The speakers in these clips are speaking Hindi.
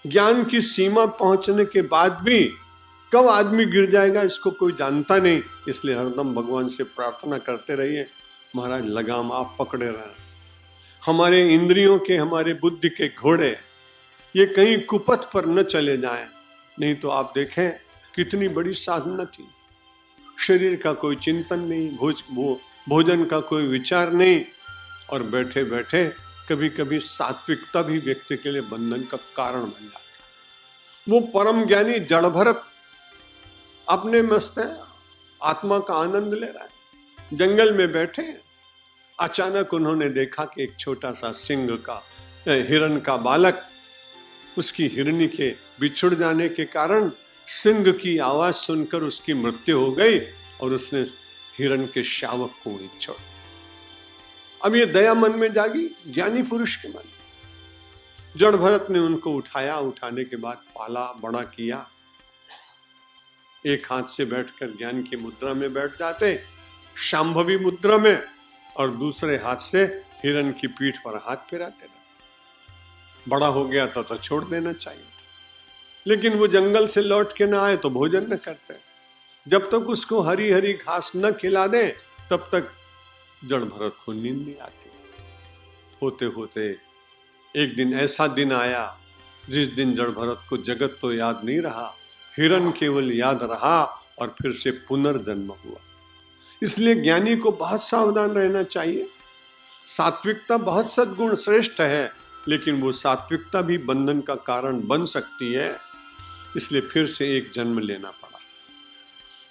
ज्ञान की सीमा पहुंचने के बाद भी कब आदमी गिर जाएगा इसको कोई जानता नहीं। इसलिए हरदम भगवान से प्रार्थना करते रहिए, महाराज लगाम आप पकड़े रहें। हमारे इंद्रियों के, हमारे बुद्धि के घोड़े ये कहीं कुपथ पर न चले जाएं। नहीं तो आप देखें कितनी बड़ी साधना थी, शरीर का कोई चिंतन नहीं, भोजन का कोई विचार नहीं, और बैठे बैठे कभी कभी सात्विकता भी व्यक्ति के लिए बंधन का कारण बन जाती। वो परम ज्ञानी जड़ भरत अपने मस्त है, आत्मा का आनंद ले रहा है, जंगल में बैठे हैं। अचानक उन्होंने देखा कि एक छोटा सा सिंह का, हिरण का बालक, उसकी हिरनी के बिछुड़ जाने के कारण सिंह की आवाज सुनकर उसकी मृत्यु हो गई और उसने हिरण के शावक को ही छोड़। अब ये दया मन में जागी, ज्ञानी पुरुष के मन। जड़ भरत ने उनको उठाया, उठाने के बाद पाला, बड़ा किया। एक हाथ से बैठकर ज्ञान की मुद्रा में बैठ जाते, शांभवी मुद्रा में, और दूसरे हाथ से हिरण की पीठ पर हाथ फिराते रहते। बड़ा हो गया तो छोड़ देना चाहिए था, लेकिन वो जंगल से लौट के ना आए तो भोजन न करते। जब तक उसको हरी हरी घास न खिला दे तब तक जड़ भरत को नींद नहीं आती। होते होते एक दिन ऐसा दिन आया जिस दिन जड़ भरत को जगत तो याद नहीं रहा, हिरण केवल याद रहा, और फिर से पुनर्जन्म हुआ। इसलिए ज्ञानी को बहुत सावधान रहना चाहिए। सात्विकता बहुत सद्गुण श्रेष्ठ है, लेकिन वो सात्विकता भी बंधन का कारण बन सकती है। इसलिए फिर से एक जन्म लेना पड़ा।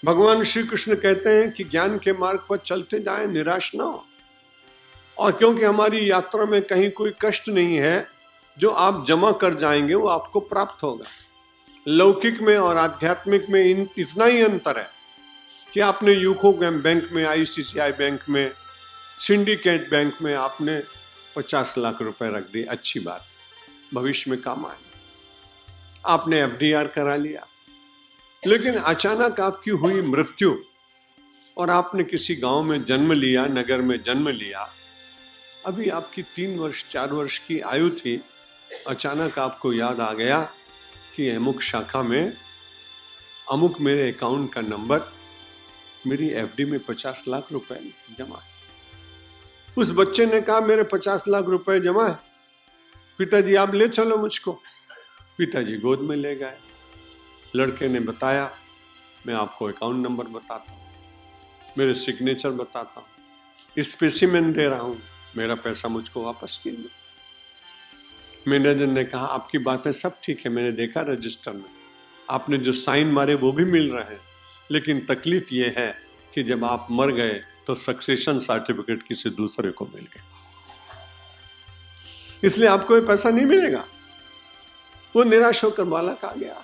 भगवान श्री कृष्ण कहते हैं कि ज्ञान के मार्ग पर चलते जाएं, निराश ना हो। और क्योंकि हमारी यात्रा में कहीं कोई कष्ट नहीं है, जो आप जमा कर जाएंगे वो आपको प्राप्त होगा। लौकिक में और आध्यात्मिक में इतना ही अंतर है कि आपने यूको बैंक में, आईसीआईसीआई बैंक में, सिंडिकेट बैंक में आपने 50 लाख रुपए रख दिए, अच्छी बात, भविष्य में काम आए। आपने एफडीआर करा लिया, लेकिन अचानक आपकी हुई मृत्यु और आपने किसी गांव में जन्म लिया, नगर में जन्म लिया, अभी आपकी 3 वर्ष 4 वर्ष की आयु थी। अचानक आपको याद आ गया कि अमुक शाखा में अमुक मेरे अकाउंट का नंबर, मेरी एफडी में 50 लाख रुपए जमा है। उस बच्चे ने कहा मेरे 50 लाख रुपए जमा है, पिताजी आप ले चलो मुझको। पिताजी गोद में ले गए। लड़के ने बताया मैं आपको अकाउंट नंबर बताता हूँ, मेरे सिग्नेचर बताता हूँ, स्पेसिमेन दे रहा हूँ, मेरा पैसा मुझको वापस कीजिए। मैनेजर ने कहा आपकी बातें सब ठीक है, मैंने देखा रजिस्टर में, आपने जो साइन मारे वो भी मिल रहे हैं, लेकिन तकलीफ ये है कि जब आप मर गए तो सक्सेशन सर्टिफिकेट किसी दूसरे को मिल गया, इसलिए आपको ये पैसा नहीं मिलेगा। वो निराश होकर बालक आ गया।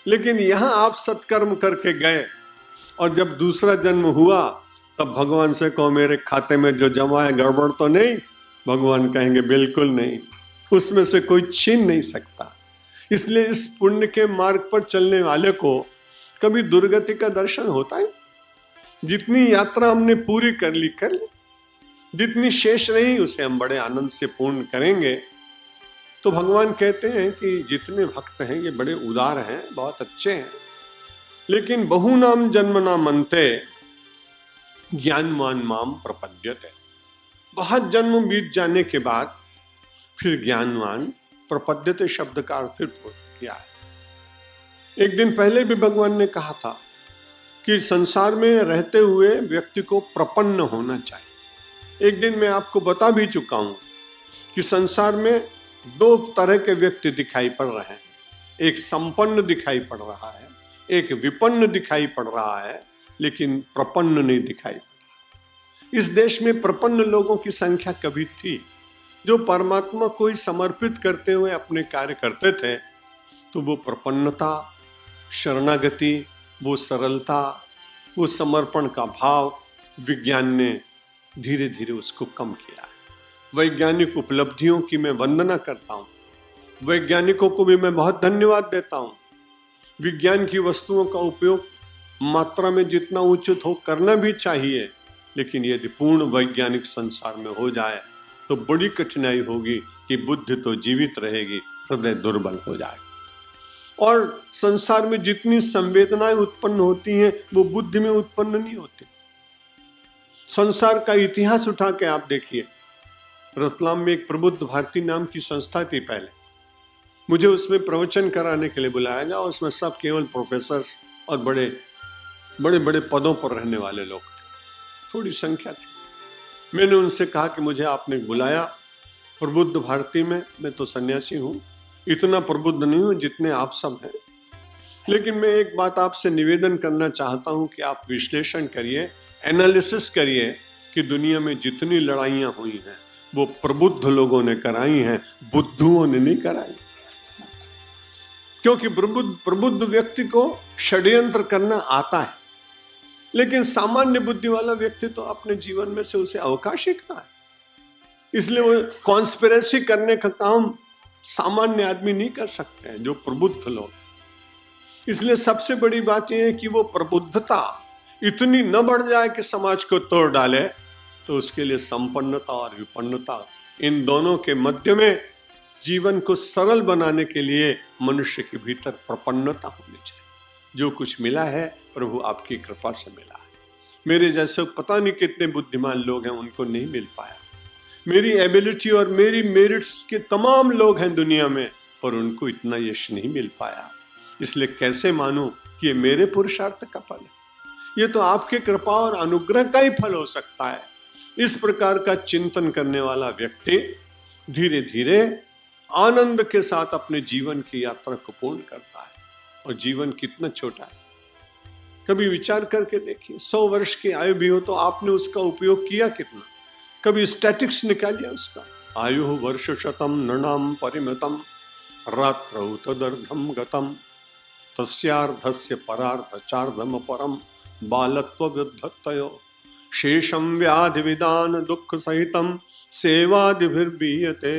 लेकिन यहां आप सत्कर्म करके गए और जब दूसरा जन्म हुआ तब भगवान से कहो मेरे खाते में जो जमा है गड़बड़ तो नहीं? भगवान कहेंगे बिल्कुल नहीं, उसमें से कोई छीन नहीं सकता। इसलिए इस पुण्य के मार्ग पर चलने वाले को कभी दुर्गति का दर्शन होता है। जितनी यात्रा हमने पूरी कर ली, जितनी शेष रही उसे हम बड़े आनंद से पूर्ण करेंगे। तो भगवान कहते हैं कि जितने भक्त हैं ये बड़े उदार हैं, बहुत अच्छे हैं, लेकिन बहुनाम जन्मना मनते ज्ञानवान माम प्रपद्यते। बहुत जन्म बीत जाने के बाद फिर ज्ञानवान, प्रपद्यते शब्द का अर्थ किया है। एक दिन पहले भी भगवान ने कहा था कि संसार में रहते हुए व्यक्ति को प्रपन्न होना चाहिए। एक दिन मैं आपको बता भी चुका हूं कि संसार में 2 तरह के व्यक्ति दिखाई पड़ रहे हैं। एक संपन्न दिखाई पड़ रहा है, एक विपन्न दिखाई पड़ रहा है, लेकिन प्रपन्न नहीं दिखाई पड़ रहा। इस देश में प्रपन्न लोगों की संख्या कभी थी, जो परमात्मा को ही समर्पित करते हुए अपने कार्य करते थे। तो वो प्रपन्नता, शरणागति, वो सरलता, वो समर्पण का भाव विज्ञान ने धीरे धीरे उसको कम किया है। वैज्ञानिक उपलब्धियों की मैं वंदना करता हूँ, वैज्ञानिकों को भी मैं बहुत धन्यवाद देता हूँ। विज्ञान की वस्तुओं का उपयोग मात्रा में जितना उचित हो करना भी चाहिए, लेकिन यदि पूर्ण वैज्ञानिक संसार में हो जाए तो बड़ी कठिनाई होगी कि बुद्धि तो जीवित रहेगी, हृदय दुर्बल हो जाएगा। और संसार में जितनी संवेदनाएं उत्पन्न होती हैं वो बुद्धि में उत्पन्न नहीं होती। संसार का इतिहास उठा के आप देखिए, रतलाम में एक प्रबुद्ध भारती नाम की संस्था थी पहले। मुझे उसमें प्रवचन कराने के लिए बुलाया गया और उसमें सब केवल प्रोफेसर और बड़े बड़े बड़े पदों पर रहने वाले लोग थे, थोड़ी संख्या थी। मैंने उनसे कहा कि मुझे आपने बुलाया प्रबुद्ध भारती में, मैं तो सन्यासी हूं, इतना प्रबुद्ध नहीं हूं जितने आप सब हैं, लेकिन मैं एक बात आपसे निवेदन करना चाहता हूं कि आप विश्लेषण करिए, एनालिसिस करिए कि दुनिया में जितनी लड़ाइयां हुई हैं वो प्रबुद्ध लोगों ने कराई हैं, बुद्धुओं ने नहीं कराई। क्योंकि प्रबुद्ध व्यक्ति को षड्यंत्र करना आता है, लेकिन सामान्य बुद्धि वाला व्यक्ति तो अपने जीवन में से उसे अवकाश ही कहाँ है। इसलिए वो कॉन्स्पिरेसी करने का काम सामान्य आदमी नहीं कर सकते हैं, जो प्रबुद्ध लोग। इसलिए सबसे बड़ी बात यह है कि वो प्रबुद्धता इतनी न बढ़ जाए कि समाज को तोड़ डाले, तो उसके लिए संपन्नता और विपन्नता, इन दोनों के मध्य में जीवन को सरल बनाने के लिए मनुष्य के भीतर प्रपन्नता होनी चाहिए। जो कुछ मिला है प्रभु आपकी कृपा से मिला है। मेरे जैसे पता नहीं कितने बुद्धिमान लोग हैं, उनको नहीं मिल पाया। मेरी एबिलिटी और मेरी मेरिट्स के तमाम लोग हैं दुनिया में, पर उनको इतना यश नहीं मिल पाया। इसलिए कैसे मानूं कि ये मेरे पुरुषार्थ का फल है? ये तो आपके कृपा और अनुग्रह का ही फल हो सकता है। इस प्रकार का चिंतन करने वाला व्यक्ति धीरे धीरे आनंद के साथ अपने जीवन की यात्रा को पूर्ण करता है। और जीवन कितना छोटा है, कभी विचार करके देखिए। 100 वर्ष की आयु भी हो तो आपने उसका उपयोग किया कितना? कभी स्टैटिक्स निकालिए उसका। आयु वर्ष शतम नृणाम परिमितम रात्रौ तदर्धम गतम तस्यार्धस्य परार्ध चार्धम परम बालत्व वृद्धत्वयो शेषम व्याधि विदान दुख सहितम सेवादिभिर्बीयते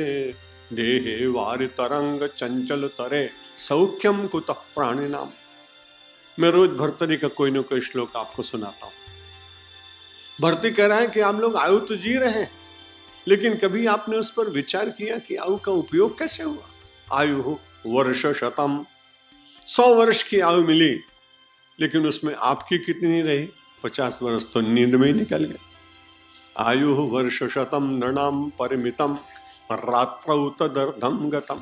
देहे वारि तरंग चंचल तरे सौख्यम कुतः प्राणिनाम। मैं रोज भर्तरी का कोई ना कोई श्लोक आपको सुनाता हूं। भर्ती कह रहा है कि आप लोग आयु तो जी रहे हैं, लेकिन कभी आपने उस पर विचार किया कि आयु का उपयोग कैसे हुआ? आयु वर्ष शतम, 100 वर्ष की आयु मिली, लेकिन उसमें आपकी कितनी रही? 50 वर्ष तो नींद में ही निकल गए। आयु वर्ष शतम नृणाम परिमितम रात्रौ तदर्धम गतम,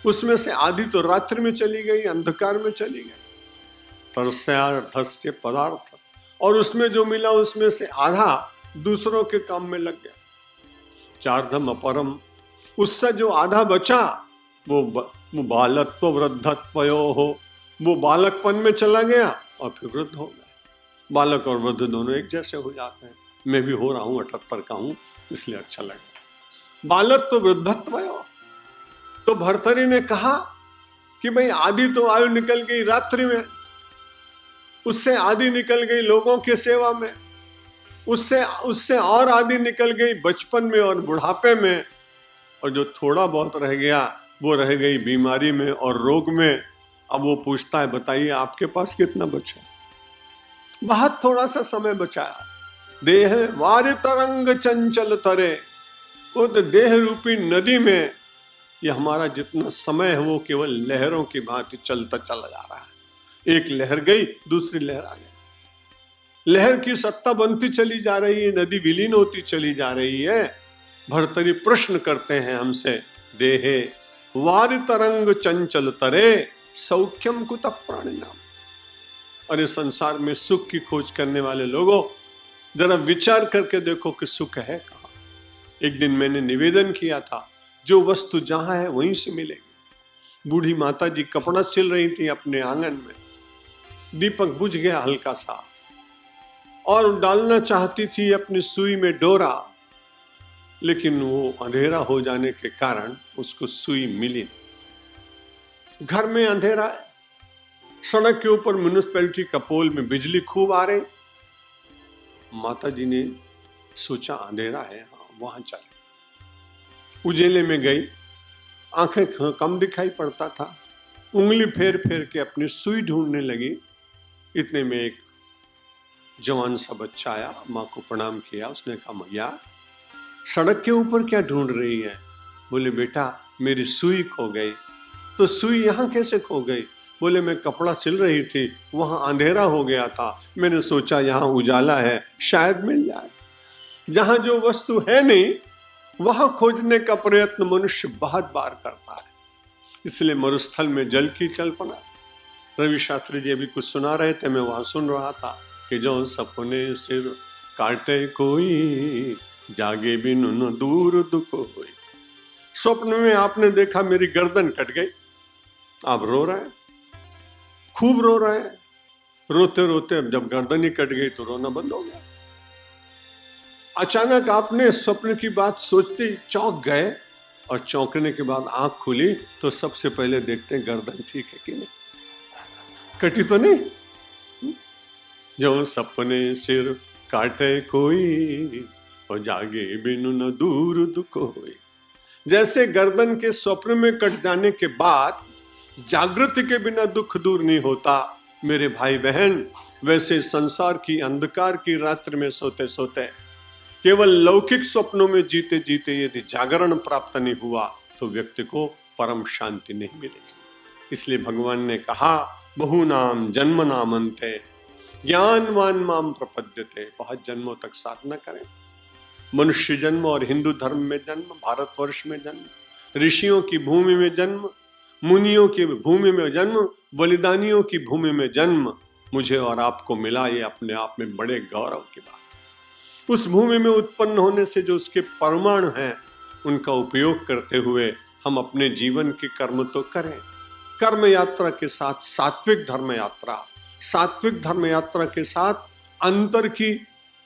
उसमें से आधी तो रात्रि में चली गई, अंधकार में चली गई। तस्यार्धस्य पदार्थ, और उसमें जो मिला उसमें से आधा दूसरों के काम में लग गया। चार्धम अपरम, उससे जो आधा बचा वो बालत्व वृद्धत्वयो हो, वो बालकपन में चला गया और फिर वृद्ध हो गया। बालक और वृद्ध दोनों एक जैसे हो जाते हैं। मैं भी हो रहा हूं 78 का हूं, इसलिए अच्छा लगा। बालत्व वृद्धत्वयो, तो भर्तरी ने कहा कि भाई आधी तो आयु निकल गई रात्रि में, उससे आधी निकल गई लोगों की सेवा में, उससे और आधी निकल गई बचपन में और बुढ़ापे में, और जो थोड़ा बहुत रह गया वो रह गई बीमारी में और रोग में। अब वो पूछता है बताइए आपके पास कितना बचा? बहुत थोड़ा सा समय बचाया। देह वारि तरंग चंचल तरे, वो तो देह रूपी नदी में ये हमारा जितना समय है वो केवल लहरों की भांति चलता चला जा रहा है। एक लहर गई, दूसरी लहर आ गई। लहर की सत्ता बनती चली जा रही है, नदी विलीन होती चली जा रही है। भर्तरी प्रश्न करते हैं हमसे, देहे वारि तरंग चंचल तरे सौख्यम कुतः प्राणिनाम। अरे संसार में सुख की खोज करने वाले लोगों, जरा विचार करके देखो कि सुख है कहाँ। एक दिन मैंने निवेदन किया था, जो वस्तु जहां है वहीं से मिलेगी। बूढ़ी माता जी कपड़ा सिल रही थी अपने आंगन में, दीपक बुझ गया हल्का सा, और डालना चाहती थी अपनी सुई में डोरा, लेकिन वो अंधेरा हो जाने के कारण उसको सुई मिली नहीं। घर में अंधेरा है, सड़क के ऊपर म्यूनिसिपैलिटी का पोल में बिजली खूब आ रही। माता जी ने सोचा अंधेरा है, हाँ वहां चले। उजेले में गई, आंखें कम दिखाई पड़ता था, उंगली फेर फेर के अपनी सुई ढूंढने लगी। इतने में एक जवान सा बच्चा आया, माँ को प्रणाम किया। उसने कहा मैया सड़क के ऊपर क्या ढूंढ रही है? बोले बेटा मेरी सुई खो गई। तो सुई यहाँ कैसे खो गई? बोले मैं कपड़ा सिल रही थी, वहां अंधेरा हो गया था, मैंने सोचा यहाँ उजाला है, शायद मिल जाए। जहां जो वस्तु है नहीं वहां खोजने का प्रयत्न मनुष्य बहुत बार करता है। इसलिए मरुस्थल में जल की कल्पना। रवि शास्त्री जी अभी कुछ सुना रहे थे, मैं वहां सुन रहा था कि जो सपने सिर काटे कोई, जागे बिनु न दूर दुख होई। स्वप्न में आपने देखा मेरी गर्दन कट गई, आप रो रहे हैं, खूब रो रहे हैं। रोते रोते जब गर्दन ही कट गई तो रोना बंद हो गया। अचानक आपने स्वप्न की बात सोचते ही चौंक गए, और चौंकने के बाद आंख खुली तो सबसे पहले देखते हैं गर्दन ठीक है कि नहीं, कटी तो नहीं। जो सपने सिर काटे कोई, और जागे बिनु न दूर दुख होई। जैसे गर्दन के स्वप्न में कट जाने के बाद जागृति के बिना दुख दूर नहीं होता मेरे भाई बहन, वैसे संसार की अंधकार की रात्रि में सोते सोते केवल लौकिक स्वप्नों में जीते जीते यदि जागरण प्राप्त नहीं हुआ तो व्यक्ति को परम शांति नहीं मिलेगी। इसलिए भगवान ने कहा बहु नाम जन्म नाम अंते ज्ञानवान माम प्रपद्यते। बहुत जन्मों तक साधना करें, मनुष्य जन्म और हिंदू धर्म में जन्म, भारतवर्ष में जन्म, ऋषियों की भूमि में जन्म, मुनियों की भूमि में जन्म, बलिदानियों की भूमि में जन्म मुझे और आपको मिला, ये अपने आप में बड़े गौरव की बात। उस भूमि में उत्पन्न होने से जो उसके परमाणु हैं उनका उपयोग करते हुए हम अपने जीवन के कर्म तो करें। कर्म यात्रा के साथ सात्विक धर्म यात्रा, सात्विक धर्म यात्रा के साथ अंतर की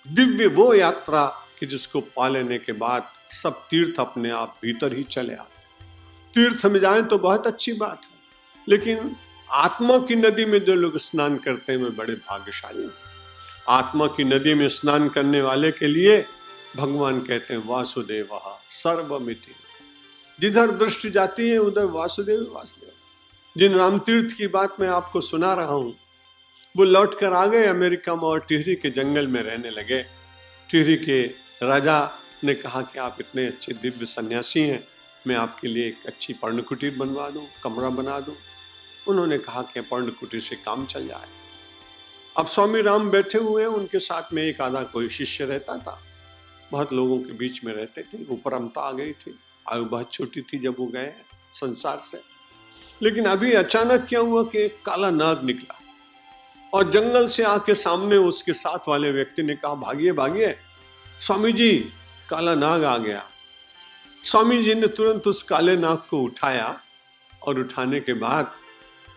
दिव्य वो यात्रा कि जिसको पा लेने के बाद सब तीर्थ अपने आप भीतर ही चले आते। तीर्थ में जाएं तो बहुत अच्छी बात है, लेकिन आत्मा की नदी में जो लोग स्नान करते हैं वे बड़े भाग्यशाली हैं। आत्मा की नदी में स्नान करने वाले के लिए भगवान कहते हैं वासुदेव सर्वमिति। जिधर दृष्टि जाती है उधर वासुदेव वासुदेव। जिन राम तीर्थ की बात मैं आपको सुना रहा हूं वो लौट कर आ गए अमेरिका में और टिहरी के जंगल में रहने लगे। टिहरी के राजा ने कहा कि आप इतने अच्छे दिव्य सन्यासी हैं, मैं आपके लिए एक अच्छी पर्णकुटीर बनवा दूं, कमरा बना दूं। उन्होंने कहा कि पर्णकुटीर से काम चल जाए। अब स्वामी राम बैठे हुए हैं, उनके साथ में एक आधा कोई शिष्य रहता था, बहुत लोगों के बीच में रहते थे। उपरमता आ गई थी, आयु बहुत छोटी थी जब वो गए संसार से। लेकिन अभी अचानक क्या हुआ कि एक काला नाग निकला और जंगल से आके सामने उसके साथ वाले व्यक्ति ने कहा भागिए भागिए स्वामी जी, काला नाग आ गया। स्वामी जी ने तुरंत उस काले नाग को उठाया और उठाने के बाद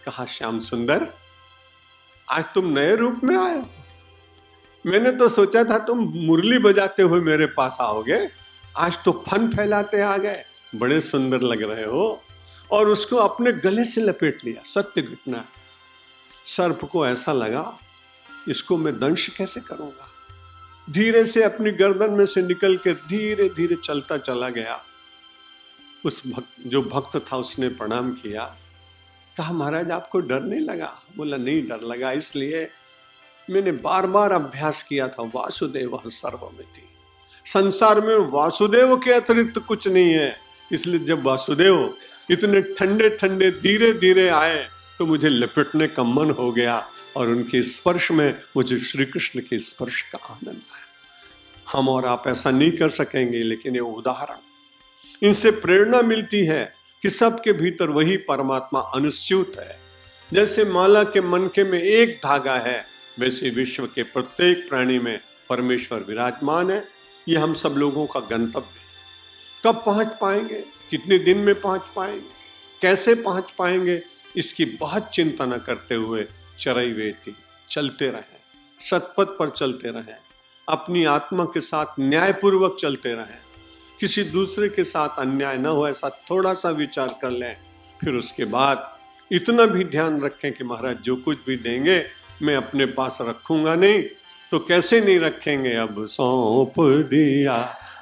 कहा श्याम सुंदर, आज तुम नए रूप में आए हो। मैंने तो सोचा था तुम मुरली बजाते हुए मेरे पास आओगे, आज तो फन फैलाते आ गए, बड़े सुंदर लग रहे हो। और उसको अपने गले से लपेट लिया। सत्य घटना। सर्प को ऐसा लगा इसको मैं दंश कैसे करूंगा। धीरे से अपनी गर्दन में से निकल के धीरे धीरे चलता चला गया। उस जो भक्त था उसने प्रणाम किया, कहा महाराज आपको डर नहीं लगा? बोला नहीं डर लगा, इसलिए मैंने बार बार अभ्यास किया था वासुदेव सर्वमिति। संसार में वासुदेव के अतिरिक्त कुछ नहीं है। इसलिए जब वासुदेव इतने ठंडे ठंडे धीरे धीरे आए तो मुझे लपेटने का मन हो गया और उनके स्पर्श में मुझे श्री कृष्ण के स्पर्श का आनंद आया। हम और आप ऐसा नहीं कर सकेंगे, लेकिन ये उदाहरण, इनसे प्रेरणा मिलती है कि सबके भीतर वही परमात्मा अनुस्यूत है। जैसे माला के मनके में एक धागा है, वैसे विश्व के प्रत्येक प्राणी में परमेश्वर विराजमान है। ये हम सब लोगों का गंतव्य है। कब पहुंच पाएंगे, कितने दिन में पहुंच पाएंगे, कैसे पहुंच पाएंगे, इसकी बहुत चिंता न करते हुए चरैवेति चलते रहें, सतपथ पर चलते रहें, अपनी आत्मा के साथ न्यायपूर्वक चलते रहें, किसी दूसरे के साथ अन्याय न हो ऐसा थोड़ा सा विचार कर लें। फिर उसके बाद इतना भी ध्यान रखें कि महाराज जो कुछ भी देंगे मैं अपने पास रखूंगा नहीं। तो कैसे नहीं रखेंगे, अब सौंप दिया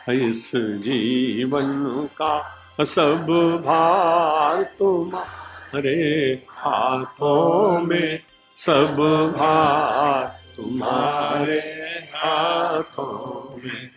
इस जीवन का सब भार तुम्हारे हाथों में, सब भार तुम्हारे हाथों में।